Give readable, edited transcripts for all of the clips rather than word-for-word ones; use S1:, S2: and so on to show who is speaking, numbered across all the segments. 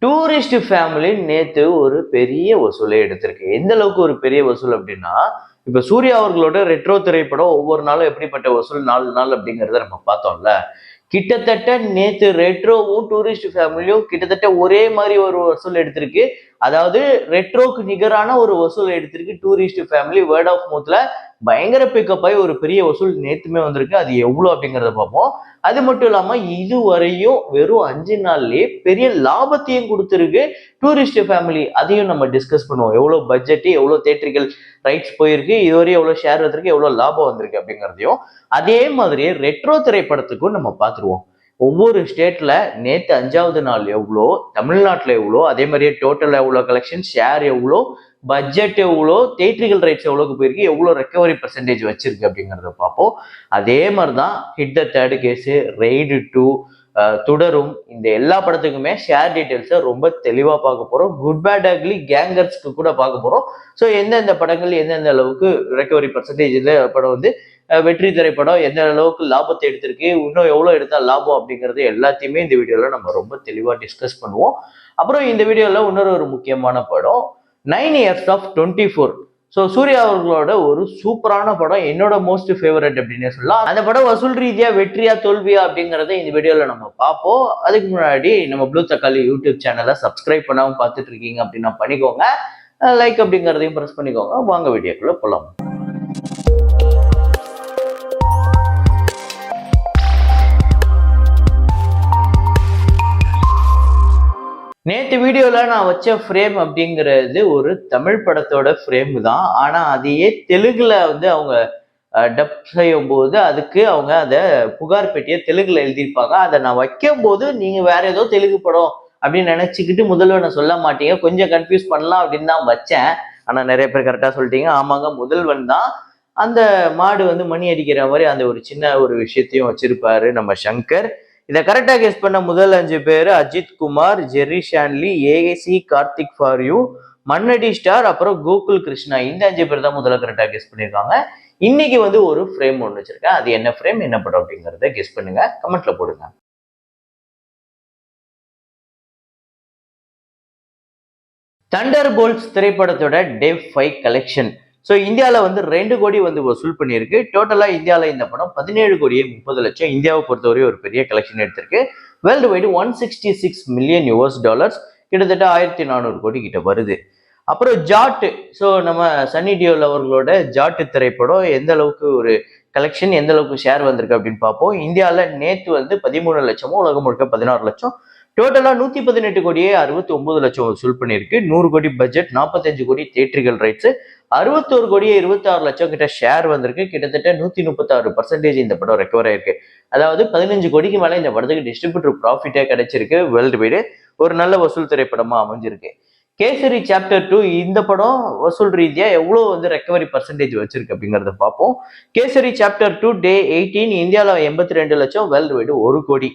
S1: Tourist family நேத்து ஒரு பெரிய வசூலை எடுத்திருக்கு. எந்த அளவுக்கு ஒரு பெரிய வசூல் அப்படின்னா, இப்ப சூர்யா அவர்களோட ரெட்ரோ திரைப்படம் ஒவ்வொரு நாளும் எப்படிப்பட்ட வசூல் 4 நாள் அப்படிங்கிறத நம்ம பார்த்தோம்ல. கிட்டத்தட்ட நேத்து ரெட்ரோவும் டூரிஸ்ட் ஃபேமிலியும் கிட்டத்தட்ட ஒரே மாதிரி ஒரு வசூல் எடுத்திருக்கு. அதாவது ரெட்ரோக்கு நிகரான ஒரு வசூல் எடுத்திருக்கு டூரிஸ்ட் ஃபேமிலி. வேர்ட் ஆஃப் மவுத்ல பயங்கர பிக்கப் ஆகி ஒரு பெரிய வசூல் நேத்துமே வந்திருக்கு. அது எவ்வளவு அப்படிங்கிறத பார்ப்போம். அது மட்டும் இல்லாம இதுவரையும் வெறும் 5 நாள்லயே பெரிய லாபத்தையும் கொடுத்திருக்கு டூரிஸ்ட் ஃபேமிலி. அதையும் நம்ம டிஸ்கஸ் பண்ணுவோம். எவ்வளவு பட்ஜெட், எவ்வளவு தேட்டர்கள் ரைட்ஸ் போயிருக்கு, இதுவரையும் எவ்வளவு ஷேர் வந்திருக்கு, எவ்வளவு லாபம் வந்திருக்கு அப்படிங்கிறதையும் அதே மாதிரியே ரெட்ரோ திரைப்படத்துக்கும் நம்ம பார்த்துருவோம். ஒவ்வொரு ஸ்டேட்ல நேத்து 5வது நாள் எவ்வளோ, தமிழ்நாட்டுல எவ்வளோ, அதே மாதிரியே டோட்டல் எவ்வளோ கலெக்ஷன், ஷேர் எவ்வளோ, பட்ஜெட் எவ்வளோ, தேட்டரிக்கல் ரைட்ஸ் எவ்வளோக்கு போயிருக்கு, எவ்வளோ ரெக்கவரி பர்சன்டேஜ் வச்சிருக்கு அப்படிங்கிறத பார்ப்போம். அதே மாதிரி தான் hit the third case, raid 2, தொடரும், இந்த எல்லா படத்துக்குமே ஷேர் டீட்டெயில்ஸை ரொம்ப தெளிவாக பார்க்க போகிறோம். குட் பேட் அக்லி கேங்கர்ஸ்க்கு கூட பார்க்க போகிறோம். ஸோ எந்தெந்த படங்கள் எந்தெந்த அளவுக்கு ரெக்கவரி பர்சன்டேஜில் படம் வந்து வெற்றி திரைப்படம் எந்த அளவுக்கு லாபத்தை எடுத்திருக்கு, இன்னும் எவ்வளோ எடுத்தால் லாபம் அப்படிங்கிறது எல்லாத்தையுமே இந்த வீடியோவில் நம்ம ரொம்ப தெளிவாக டிஸ்கஸ் பண்ணுவோம். அப்புறம் இந்த வீடியோவில் இன்னொரு முக்கியமான படம் 9 Years of 24. ஸோ சூர்யா அவர்களோட ஒரு சூப்பரான படம், என்னோட மோஸ்ட் ஃபேவரட் அப்படின்னு சொல்லலாம். அந்த படம் வசூல் ரீதியா வெற்றியா தோல்வியா அப்படிங்கிறத இந்த வீடியோல நம்ம பார்ப்போம். அதுக்கு முன்னாடி நம்ம ப்ளூ தக்காளி யூடியூப் சேனலை சப்ஸ்கிரைப் பண்ணாம பார்த்துட்டு இருக்கீங்க அப்படின்னா பண்ணிக்கோங்க. லைக் அப்படிங்கிறதையும் ப்ரெஸ் பண்ணிக்கோங்க. வாங்க வீடியோக்குள்ள போலாம். நேற்று வீடியோல நான் வச்ச ஃப்ரேம் அப்படிங்கிறது ஒரு தமிழ் படத்தோட ஃப்ரேம் தான். ஆனா அதையே தெலுங்குல வந்து அவங்க டப் செய்யும் போது அதுக்கு அவங்க அதை புகார் பெட்டியை தெலுங்குல எழுதியிருப்பாங்க. அதை நான் வைக்கும் போது நீங்க வேற ஏதோ தெலுங்கு படம் அப்படின்னு நினைச்சுக்கிட்டு முதல்வனை சொல்ல மாட்டீங்க, கொஞ்சம் கன்ஃபியூஸ் பண்ணலாம் அப்படின்னு தான் வச்சேன். ஆனா நிறைய பேர் கரெக்டா சொல்லிட்டீங்க. ஆமாங்க, முதல்வன் தான். அந்த மாடு வந்து மணி அடிக்கிற மாதிரி அந்த ஒரு சின்ன ஒரு விஷயத்தையும் வச்சிருப்பாரு நம்ம சங்கர். இதை கரெக்டா கெஸ் பண்ண முதல் 5 பேர் Ajith Kumar, Jerry Shanley, AC Karthik for you, Mannadi star, அப்புறம் கோகுல் கிருஷ்ணா. இந்த 5 பேர் தான் முதல்ல கரெக்டா கெஸ் பண்ணியிருக்காங்க. இன்னைக்கு வந்து ஒரு ஃப்ரேம் ஒன்று வச்சிருக்கேன். அது என்ன ஃப்ரேம், என்ன படம் அப்படிங்கிறத கெஸ் பண்ணுங்க, கமெண்ட்ல போடுங்க. தண்டர் போல்ட்ஸ் திரைப்படத்தோட டே 5 கலெக்ஷன். ஸோ இந்தியாவில் வந்து 2 கோடி வந்து வசூல் பண்ணியிருக்கு. டோட்டலாக இந்தியாவில் இந்த படம் 17 கோடியே 30 லட்சம். இந்தியாவை பொறுத்தவரை ஒரு பெரிய கலெக்ஷன் எடுத்திருக்கு. World wide 166 million US dollars, கிட்டத்தட்ட 1400 கோடி கிட்ட வருது. அப்புறம் ஜாட். ஸோ நம்ம சன்னி டியோல் அவர்களோட ஜாட் திரைப்படம் எந்த அளவுக்கு ஒரு கலெக்ஷன், எந்த அளவுக்கு ஷேர் வந்திருக்கு அப்படின்னு பார்ப்போம். இந்தியாவில் நேற்று வந்து 13 லட்சமும், உலகம் முழுக்க 16 லட்சம். டோட்டலா 118 கோடியே 69 லட்சம் வசூல் பண்ணியிருக்கு. 100 கோடி பட்ஜெட், 45 கோடி தேட்டரிகள் ரைட்ஸ், 61 கோடியே 26 லட்சம் கிட்ட ஷேர் வந்திருக்கு. கிட்டத்தட்ட 136% இந்த படம் ரெக்கவர் ஆயிருக்கு. அதாவது 15 கோடிக்கு மேல இந்த படத்துக்கு டிஸ்ட்ரிபியூட்டர் ப்ராஃபிட்டே கிடைச்சிருக்கு. வேர்ல்டு வைடு ஒரு நல்ல வசூல் திரைப்படமா அமைஞ்சிருக்கு. கேசரி சாப்டர் 2 இந்த படம் வசூல் ரீதியா எவ்வளவு வந்து ரெக்கவரி பர்சன்டேஜ் வச்சிருக்கு அப்படிங்கறத பார்ப்போம். கேசரி சாப்டர் 2 டே 18 இந்தியாவில் 82 லட்சம், வேர்ல்டு வைடு 1 கோடி.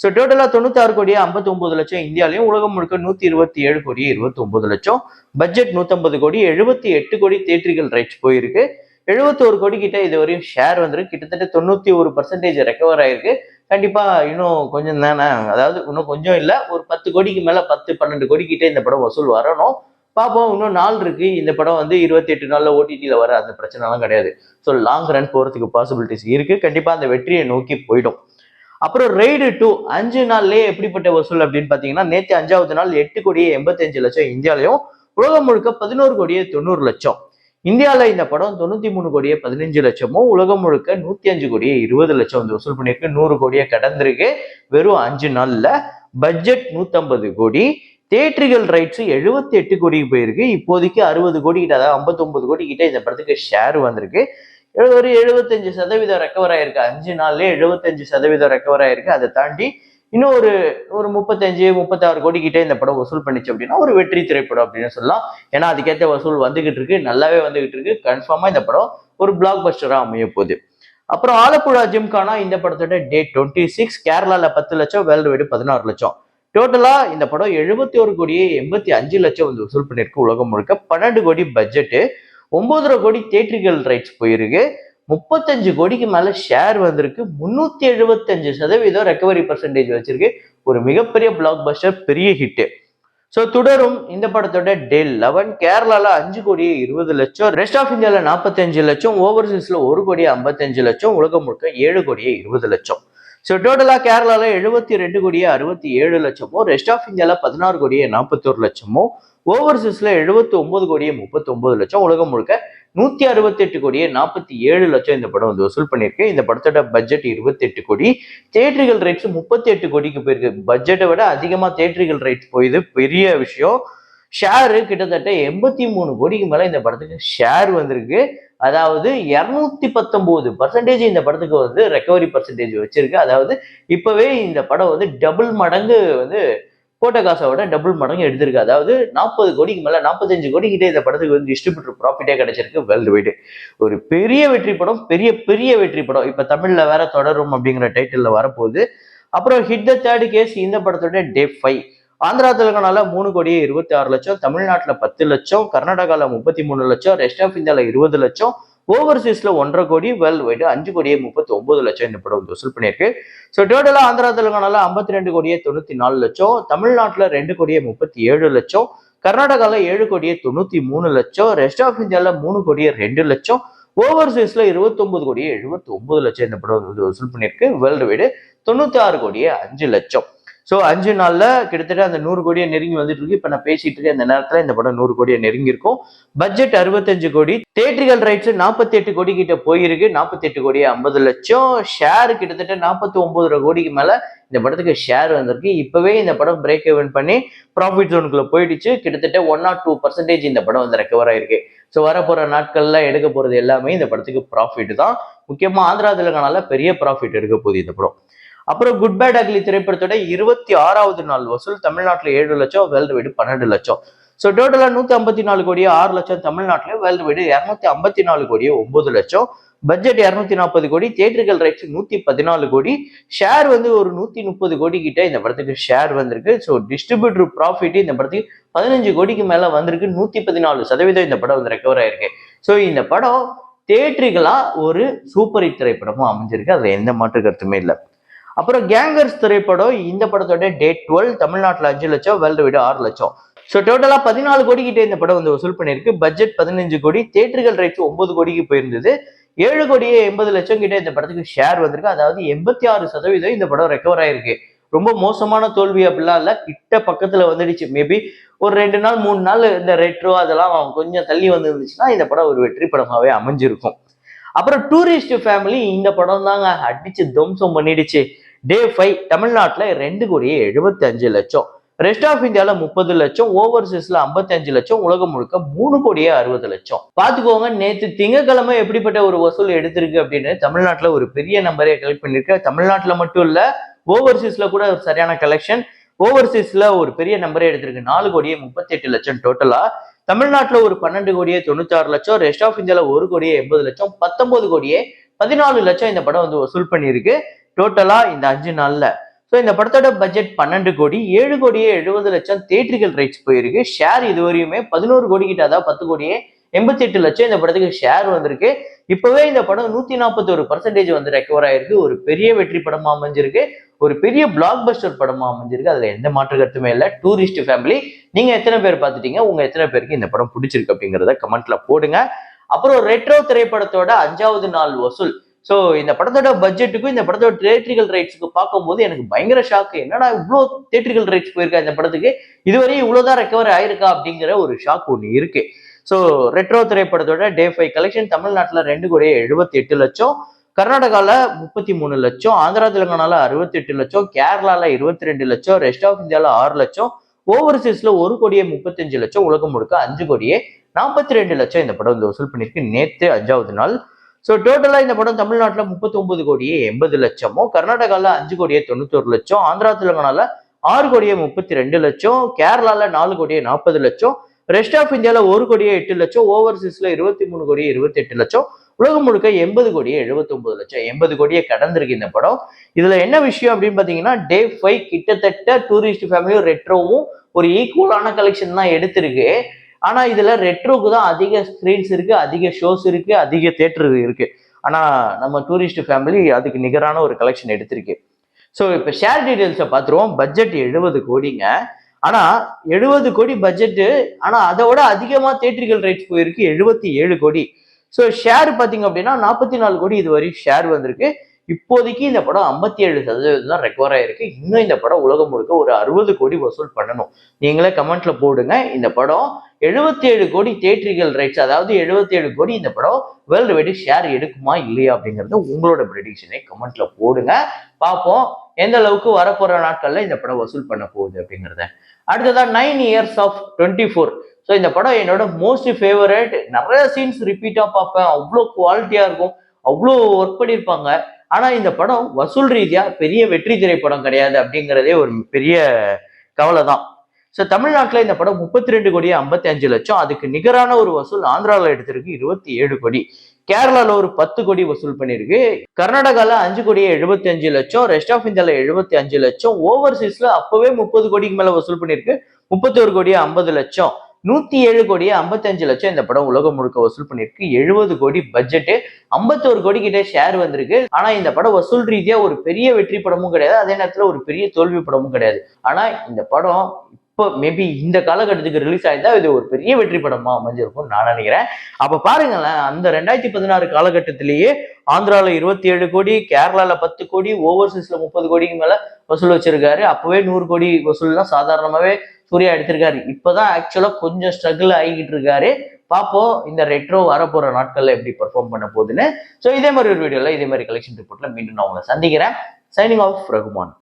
S1: ஸோ டோட்டலா 96 கோடியே 59 லட்சம் இந்தியாலையும், உலகம் முழுக்க 127 கோடியே 29 லட்சம். பட்ஜெட் 150 கோடி, 78 கோடி தேட்டரிகள் ரைட்ஸ் போயிருக்கு. 71 கோடி கிட்ட இதுவரையும் ஷேர் வந்துருக்கு. கிட்டத்தட்ட 91% ரெக்கவர் ஆயிருக்கு. கண்டிப்பா இன்னும் கொஞ்சம் தானே, அதாவது இன்னும் கொஞ்சம் இல்லை, ஒரு 10 கோடிக்கு மேல 10-12 கோடி கிட்ட இந்த படம் வசூல் வரணும். பார்ப்போம், இன்னும் நாள் இருக்கு. இந்த படம் வந்து 28 நாள்ல ஓடிடியில வர அந்த பிரச்சனைலாம் கிடையாது. ஸோ லாங் ரன் போறதுக்கு பாசிபிலிட்டிஸ் இருக்கு. கண்டிப்பா அந்த வெற்றியை நோக்கி போயிடும். அப்புறம் ரெய்டு 2 5 நாள்லயே எப்படிப்பட்ட வசூல் அப்படின்னு பாத்தீங்கன்னா, நேற்று 5வது நாள் 8 கோடியே 85 லட்சம் இந்தியாலையும், உலகம் முழுக்க 11 கோடியே 90 லட்சம். இந்தியாவில இந்த படம் 93 கோடியே 15 லட்சமும், உலகம் முழுக்க 105 கோடியே 20 லட்சம் வந்து வசூல் பண்ணியிருக்கு. 100 கோடியே கடந்திருக்கு வெறும் 5 நாள்ல. பட்ஜெட் 150 கோடி, தேட்டரிகள் ரைட்ஸ் 78 கோடிக்கு போயிருக்கு. இப்போதைக்கு 60 கோடி கிட்ட, அதாவது 59 கோடி கிட்ட இந்த படத்துக்கு ஷேர் வந்திருக்கு. ஒரு 75% ரெக்கவர் ஆயிருக்கு. 5 நாள்லயே 75% ரெக்கவர் ஆயிருக்கு. அதை தாண்டி இன்னும் ஒரு 35-36 கோடி கிட்ட இந்த படம் வசூல் பண்ணிச்சு அப்படின்னா ஒரு வெற்றி திரைப்படம் அப்படின்னு சொல்லலாம். ஏன்னா அதுக்கேற்ற வசூல் வந்துகிட்டு இருக்கு, நல்லாவே வந்துகிட்டு இருக்கு. கன்ஃபார்மா இந்த படம் ஒரு பிளாக் பஸ்டரா அமைய போகுது. அப்புறம் ஆலப்புழா ஜிம்கானா இந்த படத்தோட டே 26 கேரளால 10 லட்சம், வேர்ல்டு வைடு 16 லட்சம். டோட்டலா இந்த படம் 71 கோடியே 85 லட்சம் வந்து வசூல் பண்ணிருக்கு. உலகம் முழுக்க 12 கோடி பட்ஜெட், 9.5 கோடி தேட்டரிகள் ரைட்ஸ் போயிருக்கு. 35 கோடிக்கு மேல ஷேர் வந்திருக்கு. 375% ரெக்கவரி பர்சன்டேஜ் வச்சிருக்கு. ஒரு மிகப்பெரிய பிளாக் பஸ்டர், பெரிய ஹிட். ஸோ தொடரும் இந்த படத்தோட டே 11 கேரளால 5,20,00,000, ரெஸ்ட் ஆஃப் இந்தியால 45,00,000, ஓவர்சீஸ்ல 1,55,00,000, உலகம் முழுக்க 7,20,00,000. ஸோ டோட்டலா கேரளால 72,67,00,000, ரெஸ்ட் ஆஃப் இந்தியால 16,41,00,000, ஓவர்சீஸ்ல 79,39,00,000, உலகம் முழுக்க 168,47,00,000 இந்த படம் வந்து வசூல் பண்ணிருக்கு. இந்த படத்தோட பட்ஜெட் 28 கோடி, தியேட்டர்கள் ரைட்ஸ் 38 கோடிக்கு போயிருக்கு. பட்ஜெட்டை விட அதிகமா தியேட்டர்கள் ரைட்ஸ் போயுது, பெரிய விஷயம். ஷேரு கிட்டத்தட்ட 83 கோடிக்கு மேல இந்த படத்துக்கு ஷேர் வந்திருக்கு. அதாவது 219% இந்த படத்துக்கு வந்து ரெக்கவரி பர்சன்டேஜ் வச்சிருக்கு. அதாவது இப்பவே இந்த படம் வந்து டபுள் மடங்கு வந்து போட்ட காசை விட டபுள் மடங்கு எடுத்திருக்கு. அதாவது 40 கோடிக்கு மேல 45 கோடி கிட்டே இந்த படத்துக்கு வந்து டிஸ்ட்ரிபியூட்டர் ப்ராஃபிட்டே கிடைச்சிருக்கு வேர்ல்டு வைடு. ஒரு பெரிய வெற்றி படம், பெரிய பெரிய வெற்றி படம். இப்ப தமிழ்ல வேற தொடரும் அப்படிங்கிற டைட்டில்ல வரப்போகுது. அப்புறம் ஹிட் த தேர்ட் கேஸ் இந்த படத்தோட டே 5. ஆந்திரா தெலுங்கானால 3,26,00,000, தமிழ்நாட்டுல 10,00,000, கர்நாடகால 33,00,000, ரெஸ்ட் ஆஃப் இந்தியால 20,00,000, ஓவர்சீஸ்ல 1,50 கோடி, வேர்ல்டு வைடு 5,39,00,000 இந்த படம் வந்து வசூல் பண்ணியிருக்கு. ஸோ டோட்டலா ஆந்திரா தெலுங்கானால 52,94,00,000, தமிழ்நாட்டுல 2,37,00,000, கர்நாடகால 7,93,00,000, ரெஸ்ட் ஆஃப் இந்தியால 3,02,00,000, ஓவர்சீஸ்ல 29,79,00,000 இந்த படம் வந்து வசூல் பண்ணியிருக்கு. World wide 96,05,00,000. ஸோ 5 நாள்ல கிட்டத்தட்ட அந்த 100 கோடியை நெருங்கி வந்துட்டு இருக்கு. இப்ப நான் பேசிட்டு இருக்கேன் இந்த நேரத்துல இந்த படம் 100 கோடியை நெருங்கி இருக்கும். பட்ஜெட் 65 கோடி, தியேட்டர்கள் ரைட்ஸ் 48 கோடி கிட்ட போயிருக்கு. 48,50,00,000, ஷேர் கிட்டத்தட்ட 49 கோடிக்கு மேல இந்த படத்துக்கு ஷேர் வந்திருக்கு. இப்பவே இந்த படம் பிரேக் ஈவன் பண்ணி ப்ராஃபிட் ஜோனுக்குள்ள போயிடுச்சு. கிட்டத்தட்ட 102% இந்த படம் வந்து ரெக்கவர் ஆயிருக்கு. ஸோ வரப்போற நாட்கள்ல எடுக்க போறது எல்லாமே இந்த படத்துக்கு ப்ராஃபிட் தான். முக்கியமா ஆந்திரா தெலுங்கானால பெரிய ப்ராஃபிட் எடுக்க போகுது இந்த படம். அப்புறம் குட் பேட் அக்லி திரைப்படத்தோட 26வது நாள் வசூல் தமிழ்நாட்டுல 7,00,000, வேர்ல்டு வைடு 12,00,000. ஸோ டோட்டலா 154 கோடியே 6,00,000 தமிழ்நாட்டுல, வேர்ல்டு வைடு 254 கோடியே 9,00,000, பட்ஜெட் 240 கோடி, தியேட்டர்கள் ரைட்ஸ் 114 கோடி, ஷேர் வந்து ஒரு 130 கோடி கிட்ட இந்த படத்துக்கு ஷேர் வந்திருக்கு. ஸோ டிஸ்ட்ரிபியூட்டர் ப்ராஃபிட் இந்த படத்துக்கு 15 கோடிக்கு மேல வந்திருக்கு. 114% இந்த படம் வந்து ரெக்கவர் ஆயிருக்கு. ஸோ இந்த படம் தியேட்டர்களா ஒரு சூப்பர் ஹிட் திரைப்படமும் அமைஞ்சிருக்கு. அதுல எந்த மாற்று கருத்துமே இல்லை. அப்புறம் கேங்கர்ஸ் திரைப்படம் இந்த படத்தோட டே 12 தமிழ்நாட்டுல 5,00,000, வேர்ல்டு வைடு 6,00,000. ஸோ டோட்டலா 14 கோடி கிட்ட இந்த படம் வந்து வசூல் பண்ணியிருக்கு. பட்ஜெட் 15 கோடி, தியேட்டர்கள் ரைட்ஸ் 9 கோடிக்கு போயிருந்தது. 7,80,00,000 கிட்ட இந்த படத்துக்கு ஷேர் வந்திருக்கு. அதாவது 86% இந்த படம் ரெக்கவர் ஆயிருக்கு. ரொம்ப மோசமான தோல்வி அப்படிலாம் இல்ல, கிட்ட பக்கத்துல வந்துடுச்சு. மேபி ஒரு 2 நாள் 3 நாள் இந்த ரெட்ரோ அதெல்லாம் கொஞ்சம் தள்ளி வந்துருந்துச்சுன்னா இந்த படம் ஒரு வெற்றி படமாவே அமைஞ்சிருக்கும். அப்புறம் டூரிஸ்ட் ஃபேமிலி இந்த படம் தாங்க அடிச்சு துவம்சம் பண்ணிடுச்சு. டே 5 தமிழ்நாட்டுல 2,75,00,000, ரெஸ்ட் ஆஃப் இந்தியால 30,00,000, ஓவர்சீஸ்ல 55,00,000, உலகம் முழுக்க 3,60,00,000. பாத்துக்கோங்க நேத்து திங்கக்கிழமை எப்படிப்பட்ட ஒரு வசூல் எடுத்திருக்கு அப்படின்னு. தமிழ்நாட்டுல ஒரு பெரிய நம்பரே கலெக்ட் பண்ணிருக்கு. தமிழ்நாட்டுல மட்டும் இல்ல, ஓவர்சீஸ்ல கூட ஒரு சரியான கலெக்ஷன். ஓவர்சீஸ்ல ஒரு பெரிய நம்பரே எடுத்திருக்கு. 4,38,00,000 டோட்டலா. தமிழ்நாட்டுல ஒரு 12,96,00,000, ரெஸ்ட் ஆஃப் இந்தியால 1,80,00,000, 19,14,00,000 இந்த படம் வந்து வசூல் பண்ணியிருக்கு டோட்டலா இந்த 5 நாள்ல. ஸோ இந்த படத்தோட பட்ஜெட் 12 கோடி, 7,70,00,000 தியேட்டர்கள் ரைட்ஸ் போயிருக்கு. ஷேர் இதுவரையுமே 11 கோடி கிட்ட, அதாவது 10,88,00,000 இந்த படத்துக்கு ஷேர் வந்திருக்கு. இப்பவே இந்த படம் 141% வந்து ரெக்கவர் ஆயிருக்கு. ஒரு பெரிய வெற்றி படமா அமைஞ்சிருக்கு. ஒரு பெரிய பிளாக் பஸ்டர் படமா அமைஞ்சிருக்கு. அதுல எந்த மாற்று கருத்துமே இல்லை. டூரிஸ்ட் ஃபேமிலி நீங்க எத்தனை பேர் பார்த்துட்டீங்க? உங்க எத்தனை பேருக்கு இந்த படம் பிடிச்சிருக்கு அப்படிங்கிறத கமெண்ட்ல போடுங்க. அப்புறம் ரெட்ரோ திரைப்படத்தோட 5வது நாள் வசூல். ஸோ இந்த படத்தோட பட்ஜெட்டுக்கும் இந்த படத்தோட தியேட்டர்கள் ரைட்ஸுக்கு பார்க்கும்போது எனக்கு பயங்கர ஷாக்கு. என்னடா இவ்வளோ தியேட்டர்கள் ரைட்ஸ் போயிருக்கா இந்த படத்துக்கு, இதுவரையும் இவ்வளோதான் ரெக்கவர் ஆயிருக்கா அப்படிங்கிற ஒரு ஷாக் ஒன்று இருக்கு. ஸோ ரெட்ரோ திரைப்படத்தோட டே 5 கலெக்ஷன் தமிழ்நாட்டில் 2,78,00,000, கர்நாடகால 33,00,000, ஆந்திரா தெலுங்கானால 68,00,000, கேரளால 22,00,000, ரெஸ்ட் ஆஃப் இந்தியால 6,00,000, ஓவர்சீஸ்ல 1,35,00,000, உலகம் முழுக்க 5,42,00,000 இந்த படம் வந்து வசூல் பண்ணிருக்கு நேத்து 5வது நாள். ஸோ டோட்டலா இந்த படம் தமிழ்நாட்டில் 39,80,00,000, கர்நாடகால 5,91,00,000, ஆந்திரா தெலுங்கானால 6,32,00,000, கேரளால 4,40,00,000, ரெஸ்ட் ஆஃப் இந்தியால 1,08,00,000, ஓவர்சீஸ்ல 23,28,00,000, உலகம் முழுக்க 80,79,00,000. 80 கோடியை கடந்திருக்கு இந்த படம். இதுல என்ன விஷயம் அப்படின்னு பாத்தீங்கன்னா, டே 5 கிட்டத்தட்ட டூரிஸ்ட் ஃபேமிலியும் ரெட்ரோவும் ஒரு ஈக்குவலான கலெக்ஷன் தான் எடுத்திருக்கு. ஆனா இதுல ரெட்ரோக்கு தான் அதிக ஸ்கிரீன்ஸ் இருக்கு, அதிக ஷோஸ் இருக்கு, அதிக தியேட்டர் இருக்கு. ஆனா நம்ம டூரிஸ்ட் ஃபேமிலி அதுக்கு நிகரான ஒரு கலெக்ஷன் எடுத்திருக்கு. ஸோ இப்போ ஷேர் டீடைல்ஸை பார்த்துருவோம். பட்ஜெட் 70 கோடிங்க, ஆனா 70 கோடி பட்ஜெட். ஆனா அதை விட அதிகமா தியேட்டர்கள் ரைட்ஸ் போயிருக்கு 77 கோடி. ஸோ ஷேர் பாத்தீங்க அப்படின்னா 44 கோடி இது வரை ஷேர் வந்திருக்கு. இப்போதைக்கு இந்த படம் 57% தான் ரெக்கவர் ஆயிருக்கு. இன்னும் இந்த படம் உலகம் முழுக்க ஒரு 60 கோடி வசூல் பண்ணணும். நீங்களே கமெண்ட்ல போடுங்க. இந்த படம் 77 கோடி தியேட்டர்கள் ரைட்ஸ், அதாவது 77 கோடி இந்த படம் வேர்ல்டு வைடு ஷேர் எடுக்குமா இல்லையா அப்படிங்கறது உங்களோட ப்ரெடிக்ஷனை கமெண்ட்ல போடுங்க. பார்ப்போம் எந்த அளவுக்கு வரப்போற நாட்கள்ல இந்த படம் வசூல் பண்ண போகுது அப்படிங்கறத. அடுத்ததா 9 இயர்ஸ் ஆஃப் 24. ஸோ இந்த படம் என்னோட மோஸ்ட் ஃபேவரட். நிறைய சீன்ஸ் ரிப்பீட்டா பார்ப்பேன். அவ்வளோ குவாலிட்டியா இருக்கும், அவ்வளோ ஒர்க் பண்ணியிருப்பாங்க. ஆனா இந்த படம் வசூல் ரீதியா பெரிய வெற்றி திரைப்படம் கிடையாது அப்படிங்கிறதே ஒரு பெரிய கவலை தான். ஸோ தமிழ்நாட்டில் இந்த படம் 32 கோடி 55 லட்சம். அதுக்கு நிகரான ஒரு வசூல் ஆந்திராவில் எடுத்திருக்கு 27 கோடி. கேரளால ஒரு 10 கோடி வசூல் பண்ணிருக்கு. கர்நாடகால 5 கோடியே 75 லட்சம். ரெஸ்ட் ஆஃப் இந்தியால 75 லட்சம். ஓவர்சீஸ்ல அப்பவே 30 கோடிக்கு மேல வசூல் பண்ணிருக்கு 31 கோடியே 50 லட்சம். 107 கோடியே 55 லட்சம் இந்த படம் உலகம் முழுக்க வசூல் பண்ணிருக்கு. 70 கோடி பட்ஜெட். 51 கோடி கிட்ட ஷேர் வந்திருக்கு. ஆனா இந்த படம் வசூல் ரீதியா ஒரு பெரிய வெற்றி படமும் கிடையாது, அதே நேரத்துல ஒரு பெரிய தோல்வி படமும் கிடையாது. ஆனா இந்த படம் இப்போ மேபி இந்த காலகட்டத்துக்கு ரிலீஸ் ஆயிருந்தா இது ஒரு பெரிய வெற்றி படமா அமைஞ்சிருக்கும் நான் நினைக்கிறேன். அப்ப பாருங்களேன், அந்த 2016 காலகட்டத்திலேயே ஆந்திரால 27 கோடி, கேரளால 10 கோடி, ஓவர்சீஸ்ல 30 கோடிக்கு மேல வசூல் வச்சிருக்காரு. அப்பவே 100 கோடி வசூல்லாம் சாதாரணமாவே சூர்யா எடுத்திருக்காரு. இப்பதான் ஆக்சுவலா கொஞ்சம் ஸ்ட்ரகிள் ஆகிட்டு இருக்காரு. பார்ப்போம் இந்த ரெட்ரோ வரப்போற நாட்கள்ல எப்படி பெர்ஃபார்ம் பண்ண போகுதுன்னு. ஸோ இதே மாதிரி ஒரு வீடியோல இதே மாதிரி கலெக்ஷன் ரிப்போர்ட்ல மீண்டும் நான் உங்களை சந்திக்கிறேன். Signing off Rahman.